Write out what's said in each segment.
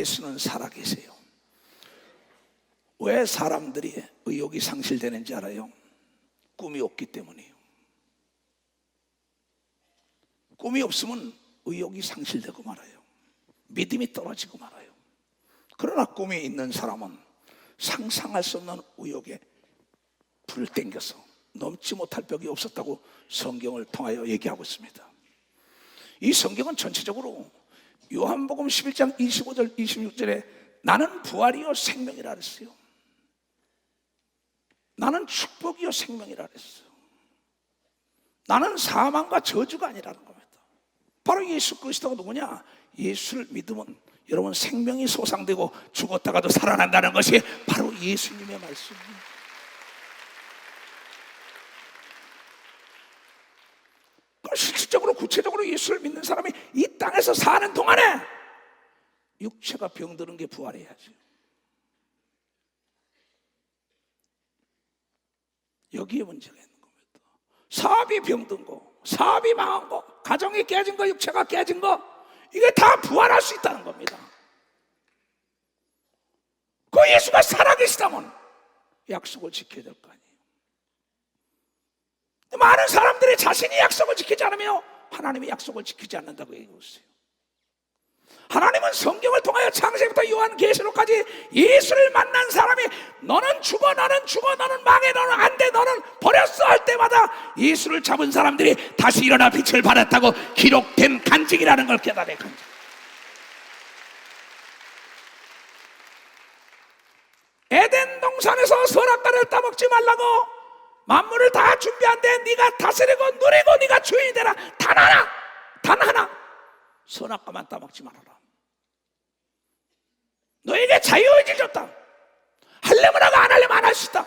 예수는 살아계세요. 왜 사람들이 의욕이 상실되는지 알아요? 꿈이 없기 때문이에요. 꿈이 없으면 의욕이 상실되고 말아요. 믿음이 떨어지고 말아요. 그러나 꿈이 있는 사람은 상상할 수 없는 의욕에 불을 땡겨서 넘지 못할 벽이 없었다고 성경을 통하여 얘기하고 있습니다. 이 성경은 전체적으로 요한복음 11장 25절 26절에 나는 부활이요 생명이라 그랬어요. 나는 축복이요 생명이라 그랬어요. 나는 사망과 저주가 아니라는 겁니다. 바로 예수 그리스도가 누구냐? 예수를 믿으면 여러분 생명이 소상되고 죽었다가도 살아난다는 것이 바로 예수님의 말씀입니다. 실질적으로 구체적으로 예수를 믿는 사람이 이 땅에서 사는 동안에 육체가 병드는 게 부활해야죠. 여기에 문제가 있는 겁니다. 사업이 병든 거, 사업이 망한 거, 가정이 깨진 거, 육체가 깨진 거, 이게 다 부활할 수 있다는 겁니다. 그 예수가 살아계시다면 약속을 지켜야 될 거 아니에요. 많은 사람들이 자신이 약속을 지키지 않으며 하나님이 약속을 지키지 않는다고 얘기하고 있어요. 하나님은 성경을 통하여 창세기부터 요한계시록까지 예수를 만난 사람이 너는 죽어, 너는 죽어, 너는 망해, 너는 안 돼, 너는 버렸어 할 때마다 예수를 잡은 사람들이 다시 일어나 빛을 발했다고 기록된 간증이라는 걸 깨달아야 간증. 에덴 동산에서 선악과를 따먹지 말라고 만물을 다 준비한데 네가 다스리고 누리고 네가 주인이 되라. 단 하나 선악과만 따먹지 말아라. 너에게 자유의지를 줬다. 하려면 하고 안 하려면 안 할 수 있다.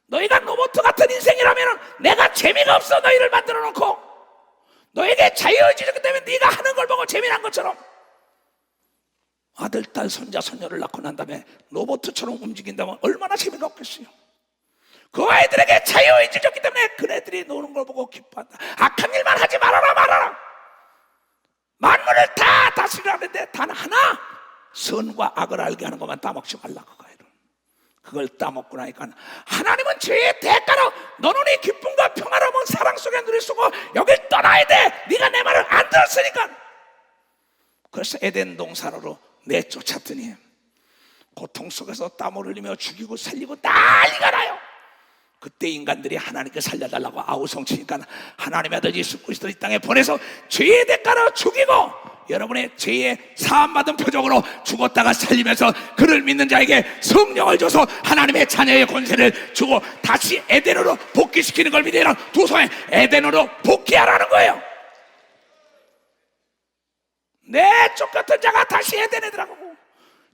너희가 로봇 같은 인생이라면 내가 재미가 없어 너희를 만들어 놓고 너에게 자유의지를 줬기 때문에 네가 하는 걸 보고 재미난 것처럼 아들, 딸, 손자, 손녀를 낳고 난 다음에 로봇처럼 움직인다면 얼마나 재미가 없겠어요. 그 아이들에게 자유의지를 줬기 때문에 그네들이 노는 걸 보고 기뻐한다. 악한 일만 하지 말아라. 만물을 다 다스리라는데 단 하나 선과 악을 알게 하는 것만 따먹지 말라. 그걸 따먹고 나니까 하나님은 죄의 대가로 너는 이 기쁨과 평화로운 사랑 속에 누릴 수 있고 여길 떠나야 돼. 네가 내 말을 안 들었으니까. 그래서 에덴 동산으로 내쫓았더니 고통 속에서 땀을 흘리며 죽이고 살리고 난리가 나요. 그때 인간들이 하나님께 살려달라고 아우성치니까 하나님의 아들 예수 그리스도를 이 땅에 보내서 죄의 대가로 죽이고 여러분의 죄의 사함받은 표적으로 죽었다가 살리면서 그를 믿는 자에게 성령을 줘서 하나님의 자녀의 권세를 주고 다시 에덴으로 복귀시키는 걸 믿으라. 두 손에 에덴으로 복귀하라는 거예요. 내 쫓겼던 자가 다시 에덴에 들어가고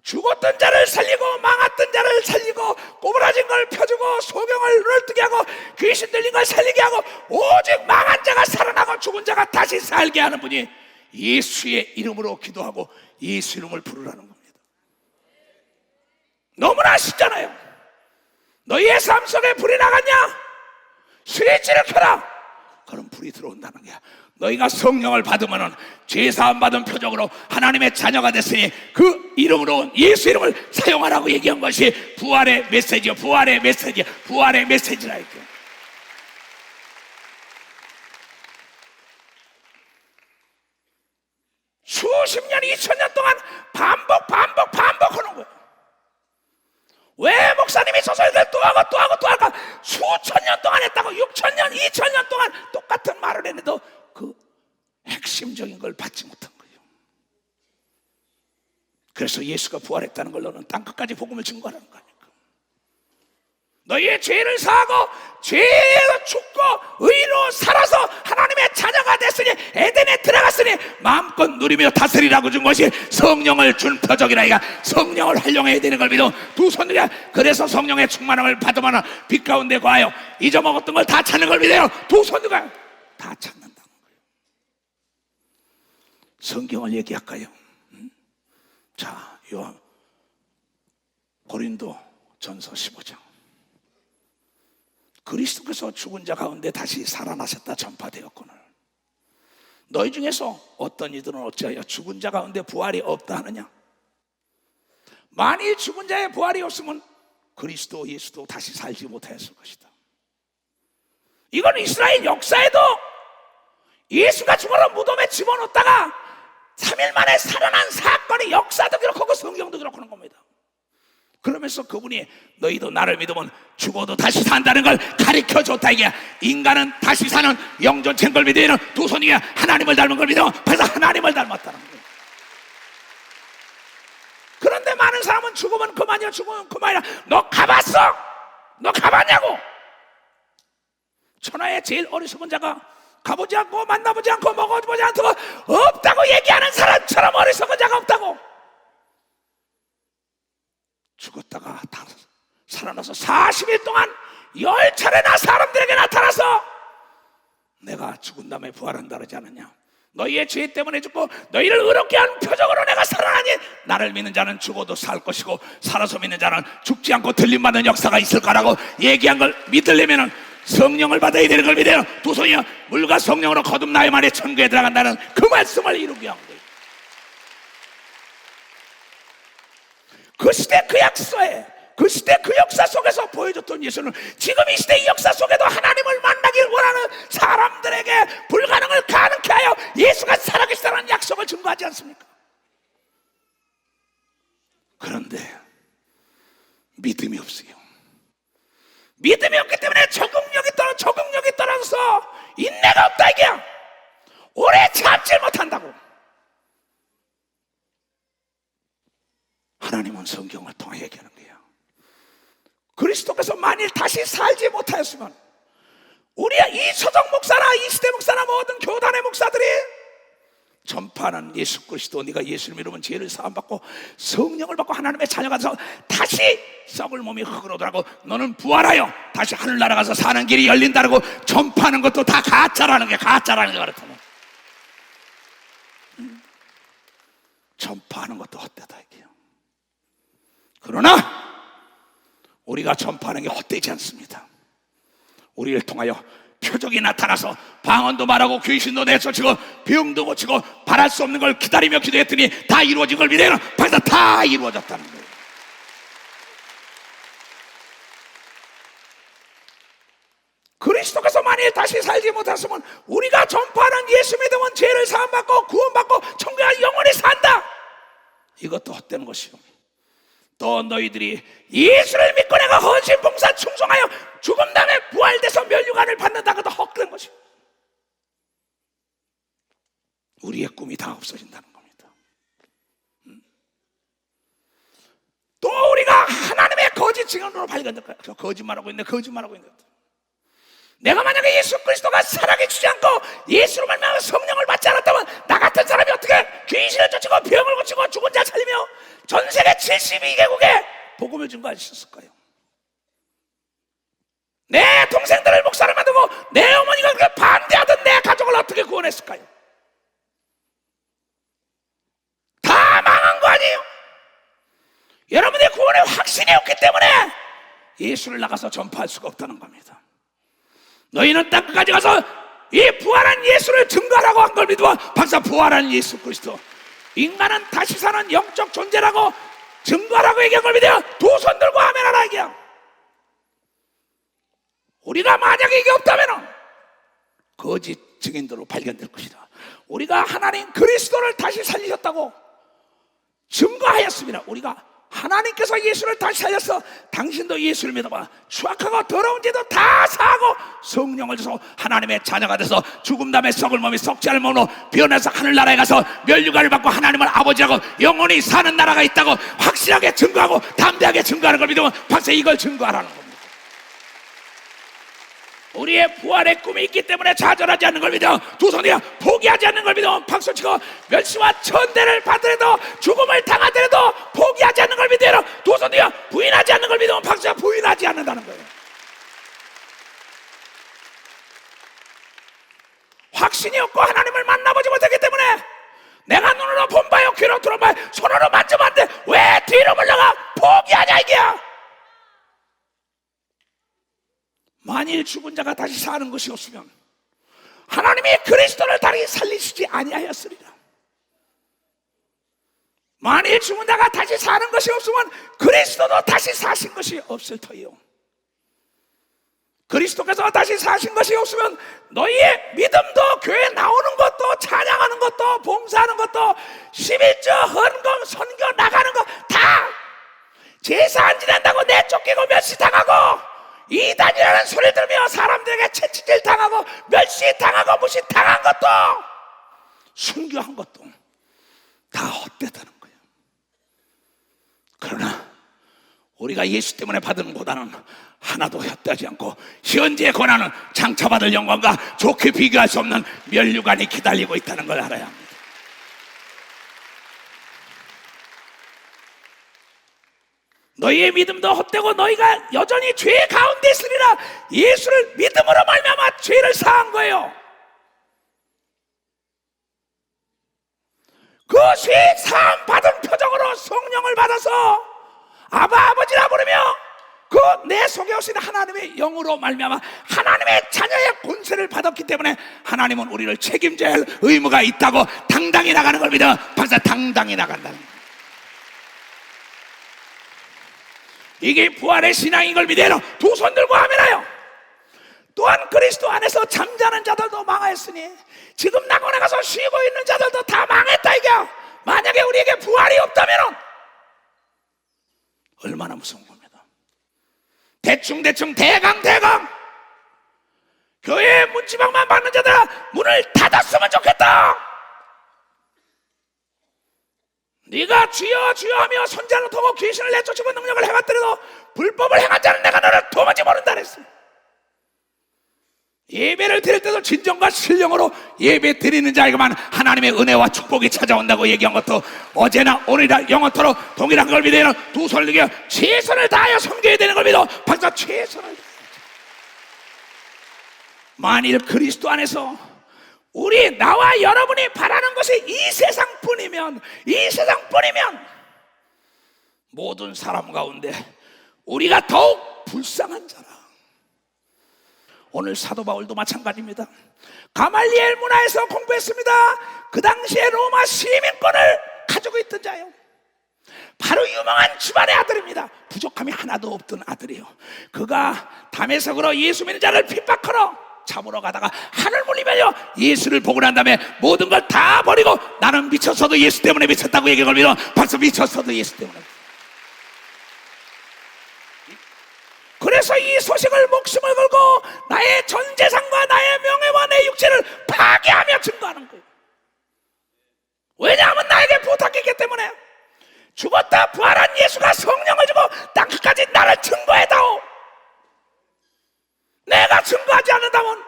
죽었던 자를 살리고 망했던 자를 살리고 꼬부라진 걸 펴주고 소경을 눈을 뜨게 하고 귀신 들린 걸 살리게 하고 오직 망한 자가 살아나고 죽은 자가 다시 살게 하는 분이 예수의 이름으로 기도하고 예수 이름을 부르라는 겁니다. 너무나 쉽잖아요. 너희의 삶 속에 불이 나갔냐? 스위치를 켜라. 그럼 불이 들어온다는 거야. 너희가 성령을 받으면 죄사함 받은 표적으로 하나님의 자녀가 됐으니 그 이름으로 예수 이름을 사용하라고 얘기한 것이 부활의 메시지요. 부활의 메시지라 이게. 수십 년, 2000년 동안 반복하는 거예요. 왜 목사님이 서서 이걸 또 하고 수천 년 동안 했다고 6,000년, 2,000년 동안 똑같은 말을 했는데도 그 핵심적인 걸 받지 못한 거예요. 그래서 예수가 부활했다는 걸 너는 땅끝까지 복음을 증거하라는 거 아닙니까? 너희의 죄를 사하고 죄로 죽고 의로 살아서 하나님의 자녀가 됐으니 에덴에 들어갔으니 마음껏 누리며 다스리라고 준 것이 성령을 준 표적이라. 이가 성령을 활용해야 되는 걸 믿어 두 손들이야. 그래서 성령의 충만함을 받으면 빛 가운데 거하여 잊어먹었던 걸 다 찾는 걸 믿어요. 두 손들과 다 찾는다는 거예요. 성경을 얘기할까요? 자, 요한 고린도 전서 15장. 그리스도께서 죽은 자 가운데 다시 살아나셨다 전파되었거늘 너희 중에서 어떤 이들은 어찌하여 죽은 자 가운데 부활이 없다 하느냐? 만일 죽은 자의 부활이 없으면 그리스도 예수도 다시 살지 못하였을 것이다. 이건 이스라엘 역사에도 예수가 죽어서 무덤에 집어넣었다가 3일 만에 살아난 사건의 역사도 그렇고 성경도 그렇고 하는 겁니다. 그러면서 그분이 너희도 나를 믿으면 죽어도 다시 산다는 걸 가르쳐줬다. 이게 인간은 다시 사는 영존체인 걸 믿으면 두 손 위에 하나님을 닮은 걸 믿으면 벌써 하나님을 닮았다는 거예요. 그런데 많은 사람은 죽으면 그만이야, 죽으면 그만이야. 너 가봤어? 너 가봤냐고? 천하의 제일 어리석은 자가 가보지 않고 만나보지 않고 먹어보지 않고 없다고 얘기하는 사람처럼 어리석은 자가 없다고. 죽었다가 살아나서 40일 동안 10차례나 사람들에게 나타나서 내가 죽은 다음에 부활한다 그러지 않았냐? 너희의 죄 때문에 죽고 너희를 의롭게 한 표적으로 내가 살아나니 나를 믿는 자는 죽어도 살 것이고 살아서 믿는 자는 죽지 않고 들림받는 역사가 있을 거라고 얘기한 걸 믿으려면 성령을 받아야 되는 걸 믿어요. 두 손이 물과 성령으로 거듭나야 만에 천국에 들어간다는 그 말씀을 이루기 위한 거예요. 그 시대 그 약속에 그 시대 그 역사 속에서 보여줬던 예수는 지금 이 시대 이 역사 속에도 하나님을 만나길 원하는 사람들에게 불가능을 가능케 하여 예수가 살아계시다는 약속을 증거하지 않습니까? 그런데 믿음이 없어요. 믿음이 없기 때문에 적응력이 떨어져서 인내가 없다 이게야. 오래 참지 못한다고. 하나님은 성경을 통해 얘기하는 거예요. 그리스도께서 만일 다시 살지 못하였으면 우리가 이 서정 목사나 이 시대 목사나 모든 교단의 목사들이 전파하는 예수 그리스도, 네가 예수를 믿으면 죄를 사함받고 성령을 받고 하나님의 자녀가 돼서 다시 썩을 몸이 흙으로 돌아가고 너는 부활하여 다시 하늘나라 가서 사는 길이 열린다고 전파하는 것도 다 가짜라는 게 가짜라는 게 그렇다면 전파하는 것도 헛되다 이게요. 그러나 우리가 전파하는 게 헛되지 않습니다. 우리를 통하여 표적이 나타나서 방언도 말하고 귀신도 내쫓고 병도 고치고 바랄 수 없는 걸 기다리며 기도했더니 다 이루어진 걸 믿으면 벌써 다 이루어졌다는 거예요. 그리스도께서 만일 다시 살지 못했으면 우리가 전파하는 예수 믿으면 죄를 사함받고 구원받고 천국에 영원히 산다, 이것도 헛되는 것이요. 또 너희들이 예수를 믿고 내가 헌신 봉사 충성하여 죽음 다음에 부활돼서 멸류관을 받는다, 그것도 헛된 것이요. 우리의 꿈이 다 없어진다는 겁니다. 또 우리가 하나님의 거짓 증언으로 발견될 거야. 저 거짓말하고 있네. 내가 만약에 예수 그리스도가 살아계시지 않고 예수로 말미암아 성령을 받지 않았다면 나 같은 사람이 어떻게 귀신을 쫓고 병을 고치고 죽은 자 살리며 전 세계 72개국에 복음을 증거할 수 있었을까요? 내 동생들을 목사를 만들고 내 어머니가 그렇게 반대하던 내 가족을 어떻게 구원했을까요? 다 망한 거 아니에요? 여러분의 구원에 확신이 없기 때문에 예수를 나가서 전파할 수가 없다는 겁니다. 너희는 땅끝까지 가서 이 부활한 예수를 증거하라고 한 걸 믿어. 박사, 부활한 예수 그리스도, 인간은 다시 사는 영적 존재라고 증거하라고 얘기한 걸 믿어요. 두 손 들고 아멘 하라 얘기야. 우리가 만약에 이게 없다면 거짓 증인들로 발견될 것이다. 우리가 하나님 그리스도를 다시 살리셨다고 증거하였습니다. 우리가 하나님께서 예수를 다시 살려서 당신도 예수를 믿어봐. 추악하고 더러운 죄도 다 사하고 성령을 줘서 하나님의 자녀가 돼서 죽음 다음에 썩을 몸이 썩지 않을 몸으로 변해서 하늘나라에 가서 멸류관을 받고 하나님을 아버지라고 영원히 사는 나라가 있다고 확실하게 증거하고 담대하게 증거하는 걸 믿으면 박사 이걸 증거하라는 겁니다. 우리의 부활의 꿈이 있기 때문에 좌절하지 않는 걸 믿어. 두 손이야 포기하지 않는 걸 믿어. 박수치고 멸시와 천대를 받으려도 죽음을 당하더라도 포기하지 않는 걸 믿어. 두 손이야 부인하지 않는 걸 믿어. 박수야 부인하지 않는다는 거예요. 확신이 없고 하나님을 만나보지 못했기 때문에 내가 눈으로 본 바요 귀로 들은 바요 손으로 만져봤는데 왜 뒤로 물러가 포기하냐 이게야. 만일 죽은 자가 다시 사는 것이 없으면 하나님이 그리스도를 다시 살리시지 아니하였으리라. 만일 죽은 자가 다시 사는 것이 없으면 그리스도도 다시 사신 것이 없을 터이요. 그리스도께서 다시 사신 것이 없으면 너희의 믿음도, 교회 나오는 것도, 찬양하는 것도, 봉사하는 것도, 11조, 헌금, 선교 나가는 거 다 제사 안 지낸다고 내쫓기고 멸시당하고, 이단이라는 소리 들으며 사람들에게 채찍질 당하고 멸시당하고 무시당한 것도, 순교한 것도 다 헛되다는 거예요. 그러나 우리가 예수 때문에 받은 고난은 하나도 헛되지 않고, 현재의 고난은 장차받을 영광과 좋게 비교할 수 없는 면류관이 기다리고 있다는 걸 알아야 합니다. 너희의 믿음도 헛되고 너희가 여전히 죄 가운데 있으리라. 예수를 믿음으로 말미암아 죄를 사한 거예요. 그 죄 사함 받은 표적으로 성령을 받아서 아바 아버지라 부르며 그 내 속에 오신 하나님의 영으로 말미암아 하나님의 자녀의 권세를 받았기 때문에 하나님은 우리를 책임져야 할 의무가 있다고 당당히 나가는 걸 믿어. 박사, 당당히 나간다는 거예요. 이게 부활의 신앙인 걸 믿어요. 두 손 들고 아멘하여. 또한 그리스도 안에서 잠자는 자들도 망하였으니 지금 낙원에 가서 쉬고 있는 자들도 다 망했다 이게야. 만약에 우리에게 부활이 없다면 얼마나 무서운 겁니다. 대충 대강 교회 문지방만 받는 자들아, 문을 닫았으면 좋겠다. 네가 주여 주여 하며 손자를 두고 귀신을 내쫓고 능력을 행하더라도 불법을 행한 자는 내가 너를 도무지 모른다 그랬어요. 예배를 드릴 때도 진정과 신령으로 예배 드리는 자에게만 하나님의 은혜와 축복이 찾아온다고 얘기한 것도 어제나 오늘이나 영원토록 동일한 걸 믿어요. 두 손을 들고 최선을 다하여 섬겨야 되는 걸 믿어. 박사, 최선을 다하여. 만일 그리스도 안에서 우리 나와 여러분이 바라는 것이 이 세상뿐이면 모든 사람 가운데 우리가 더욱 불쌍한 자라. 오늘 사도 바울도 마찬가지입니다. 가말리엘 문화에서 공부했습니다. 그 당시에 로마 시민권을 가지고 있던 자예요. 바로 유명한 집안의 아들입니다. 부족함이 하나도 없던 아들이에요. 그가 담에색으로 예수 믿는 자를 핍박하러 잡으러 가다가 하늘 물리면요 예수를 보고 난 다음에 모든 걸 다 버리고 나는 미쳤어도 예수 때문에 미쳤다고 얘기를 걸면 벌써 미쳤어도 예수 때문에. 그래서 이 소식을 목숨을 걸고 나의 전 재산과 나의 명예와 내 육체를 파괴하며 증거하는 거예요. 왜냐하면 나에게 부탁했기 때문에. 죽었다 부활한 예수가 성령을 주고 땅 끝까지 나를 증거해다오. 내가 증거하지 않는다면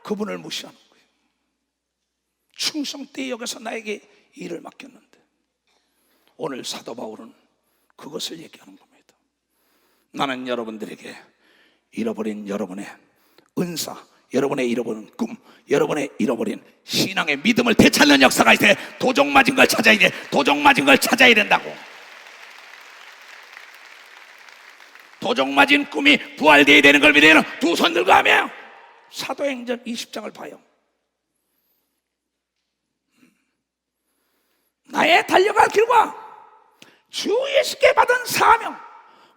그분을 무시하는 거예요. 충성되이 여겨서 나에게 일을 맡겼는데 오늘 사도 바울은 그것을 얘기하는 겁니다. 나는 여러분들에게 잃어버린 여러분의 은사, 여러분의 잃어버린 꿈, 여러분의 잃어버린 신앙의 믿음을 되찾는 역사가 있대. 도적 맞은 걸 찾아야 돼. 도적 맞은 걸 찾아야 된다고. 도적 맞은 꿈이 부활되어야 되는 걸 믿어요. 두 손 들고 하며 사도행전 20장을 봐요. 나의 달려갈 길과 주 예수께 받은 사명,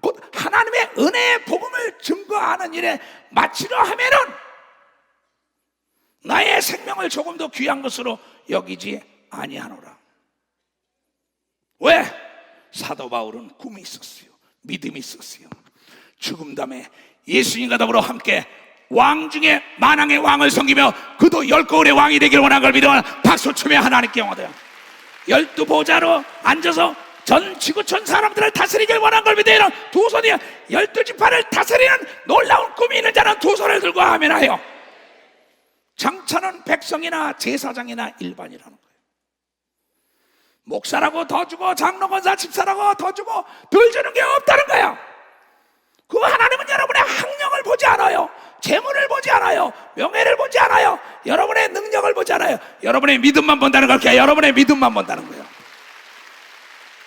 곧 하나님의 은혜의 복음을 증거하는 일에 마치려 하면은 나의 생명을 조금 더 귀한 것으로 여기지 아니하노라. 왜? 사도 바울은 꿈이 있었어요. 믿음이 있었어요. 죽음 다음에 예수님과 더불어 함께 왕 중에 만왕의 왕을 섬기며 그도 10거울의 왕이 되기를 원한 걸 믿어 박수치며 하나님께 영화되어 12보좌로 앉아서 전 지구촌 사람들을 다스리길 원한 걸 믿어요. 두 손이 12지파를 다스리는 놀라운 꿈이 있는 자는 두 손을 들고 아멘하여. 장차는 백성이나 제사장이나 일반이라는 거예요. 목사라고 더 주고 장로 권사 집사라고 더 주고 덜 주는 게 없다는 거예요. 그 하나님은 여러분의 학력을 보지 않아요. 재물을 보지 않아요. 명예를 보지 않아요. 여러분의 능력을 보지 않아요. 여러분의 믿음만 본다는 거예요. 여러분의 믿음만 본다는 거예요.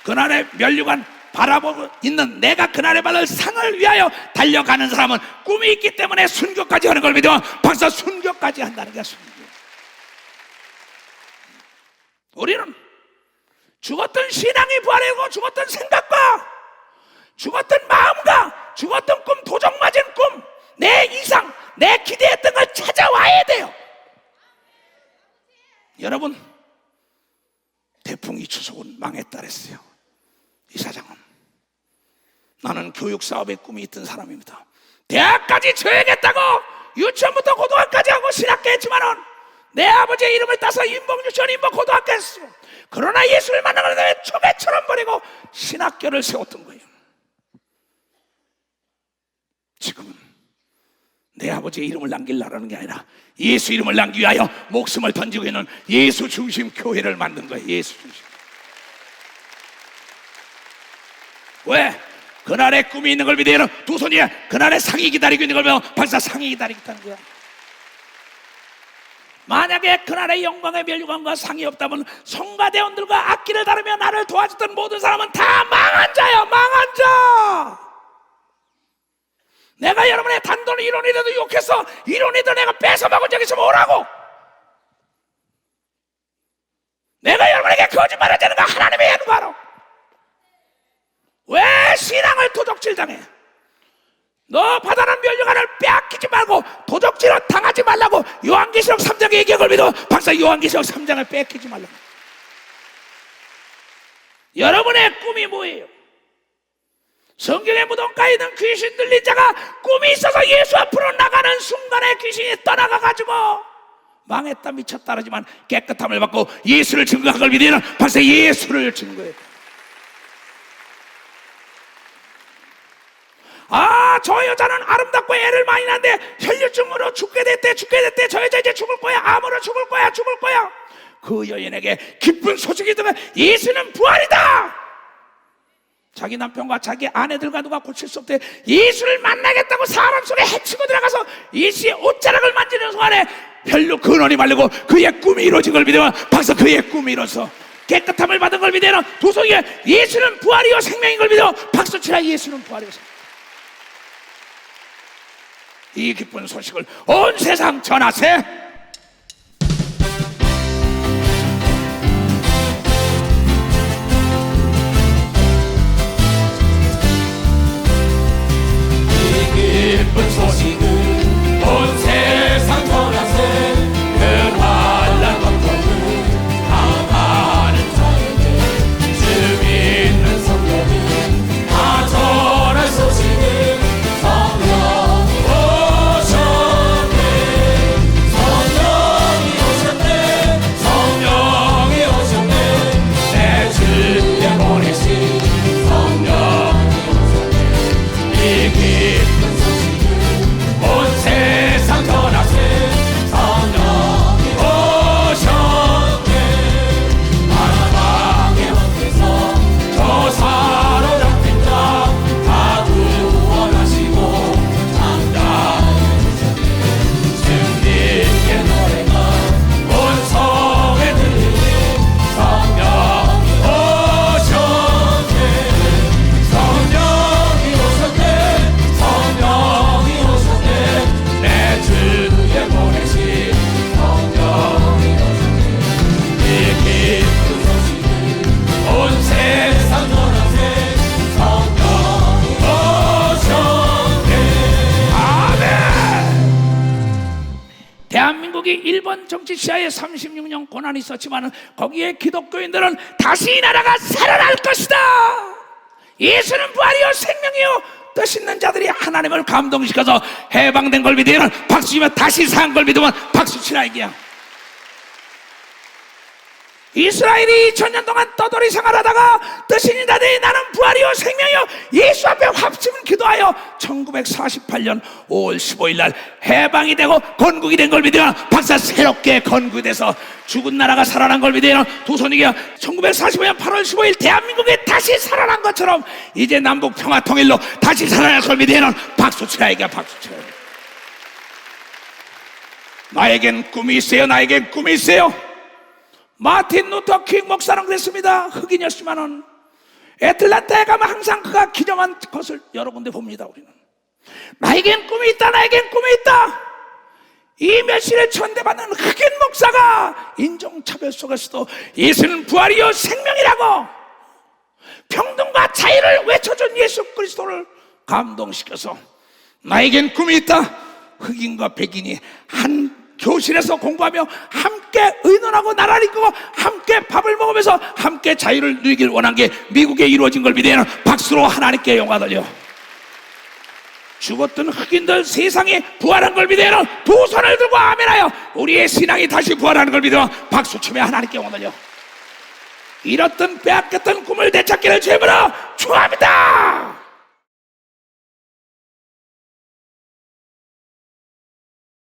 그날의 면류관 바라보고 있는 내가 그날에 받을 상을 위하여 달려가는 사람은 꿈이 있기 때문에 순교까지 하는 걸 믿어. 벌써 순교까지 한다는 게 순교. 우리는 죽었던 신앙이 부활하고 죽었던 생각과 죽었던 마음과 죽었던 꿈, 도적 맞은 꿈, 내 이상, 내 기대했던 걸 찾아와야 돼요. 여러분, 대풍이 추석은 망했다 그랬어요. 이사장은 나는 교육사업에 꿈이 있던 사람입니다. 대학까지 줘야겠다고 유치원부터 고등학교까지 하고 신학교 했지만은 내 아버지의 이름을 따서 인봉유치원 인봉고등학교 했어. 그러나 예수를 만나는 데 초배처럼 버리고 신학교를 세웠던 거예요. 지금은 내 아버지의 이름을 남기려는 게 아니라 예수 이름을 남기기 위하여 목숨을 던지고 있는 예수 중심 교회를 만든 거예요. 예수 중심. 왜? 그날의 꿈이 있는 걸 믿으면 두 손이 그날의 상이 기다리고 있는 걸 보면 벌써 상이 기다리고 있다는 거야. 만약에 그날의 영광의 멸류관과 상이 없다면 성가대원들과 악기를 다루며 나를 도와줬던 모든 사람은 다 망한 자야. 망한 자. 내가 여러분의 단돈 1원이라도 욕해서 1원이라도 내가 뺏어먹은 적이 있으면 오라고. 내가 여러분에게 거짓말하자는 거 하나님이 하는 거 알아. 왜 신앙을 도적질 당해? 너 받아놓은 멸류관을 빼앗기지 말고 도적질을 당하지 말라고 요한계시록 3장의 얘기를 믿어. 박사 요한계시록 3장을 뺏기지 말라고. 여러분의 꿈이 뭐예요? 성경의 무덤가에 있는 귀신 들린 자가 꿈이 있어서 예수 앞으로 나가는 순간에 귀신이 떠나가가지고 망했다 미쳤다 하지만 깨끗함을 받고 예수를 증거한 걸 믿으면 벌써 예수를 증거해. 아, 저 여자는 아름답고 애를 많이 낳는데 혈류증으로 죽게 됐대. 저 여자 이제 죽을 거야. 암으로 죽을 거야. 그 여인에게 기쁜 소식이 들으면 예수는 부활이다. 자기 남편과 자기 아내들과 누가 고칠 수 없대. 예수를 만나겠다고 사람 속에 헤치고 들어가서 예수의 옷자락을 만지는 순간에 혈류 근원이 말리고 그의 꿈이 이루어진 걸 믿으면 박사 그의 꿈이 이루어서 깨끗함을 받은 걸 믿으면 두 손에 예수는 부활이요 생명인 걸 믿어 박수 치라. 예수는 부활이요 생명. 이 기쁜 소식을 온 세상 전하세. 이 기쁜 소식을 온 세상 전하세. 그 환난 걱정을 당하는 자에게 주 믿는 성도들 다 전할 소식을 성령이 오셨네. 성령이 오셨네. 성령이 오셨네. 내 주께 보내신 성령이 오셨네. 이 기쁜 소식을 온 세상 전하세. 성령이 오셨네. 만왕의 왕께서 저 사로잡힌 자 다 구원하시고 장자해 주셨네. 주님께 노래가 온 성에 들리네. 성령이 오셨네. 성령이 오셨네. 성령이 오셨네. 내 주에 보내신 성령이 오셨네. 이 기쁜 소식을 온 세상 전하세. 성령이 오셨네. 아멘. 대한민국이 일본 정치 시야에 36년 고난이 있었지만 거기에 기독교인들은 다시 이 나라가 살아날 것이다. 예수는 부활이요 생명이요 뜻 있는 자들이 하나님을 감동시켜서 해방된 걸 믿으면 박수 치며 다시 산 걸 믿으면 박수 치라 이게야. 이스라엘이 2000년 동안 떠돌이 생활하다가 뜻 있는 자들이 나는 부활이요 생명이요 예수 앞에 합심을 기도하여 1948년 5월 15일 날 해방이 되고 건국이 된 걸 믿으면 박사 새롭게 건국이 돼서 죽은 나라가 살아난 걸 믿으면 두 손이게 1945년 8월 15일 대한민국에 다시 살아난 것처럼 이제 남북 평화 통일로 다시 살아날 걸 믿으면 박수 치라 이게 박수 치라. 나에겐 꿈이 있어요. 나에겐 꿈이 있어요. 마틴 루터 킹 목사는 그랬습니다. 흑인이었지만은 애틀란타에 가면 항상 그가 기념한 것을 여러 군데 봅니다. 우리는 나에겐 꿈이 있다. 나에겐 꿈이 있다. 이 멸실에 천대받는 흑인 목사가 인종차별 속에서도 예수는 부활이요 생명이라고 평등과 자유를 외쳐준 예수 그리스도를 감동시켜서 나에겐 꿈이 있다. 흑인과 백인이 한 교실에서 공부하며 함께 의논하고 나라를 이끌고 함께 밥을 먹으면서 함께 자유를 누리길 원한 게 미국에 이루어진 걸 믿으면 박수로 하나님께 영광 돌려. 죽었던 흑인들 세상에 부활한 걸 믿으면 두 손을 들고 아멘하여 우리의 신앙이 다시 부활하는 걸 믿으면 박수치며 하나님께 영광 돌려. 잃었던 빼앗겼던 꿈을 되찾기를 주님으로 축원합니다.